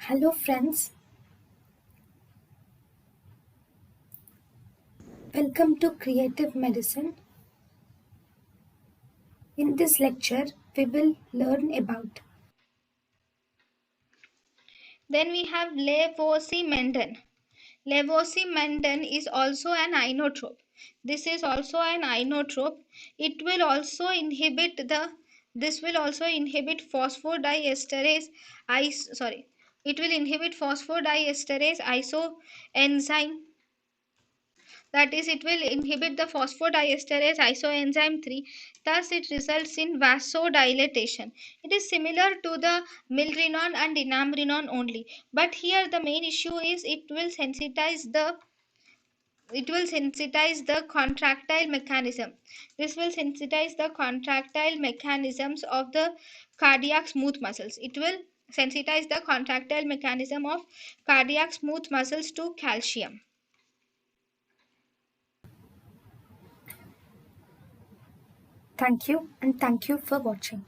Hello, friends. Welcome to Creative Medicine. In this lecture, we will learn about Then we have Levosimendan. Levosimendan is also an inotrope. This is also an inotrope. It will also inhibit the this will also inhibit phosphodiesterase it will inhibit phosphodiesterase isoenzyme, that is, it will inhibit the phosphodiesterase isoenzyme 3. Thus it results in vasodilatation. It is similar to the milrinone and enamrinone only, but here the main issue is it will sensitize the contractile mechanism. This will sensitize the contractile mechanisms of the cardiac smooth muscles. It will sensitize the contractile mechanism of cardiac smooth muscles to calcium. thank you and thank you for watching.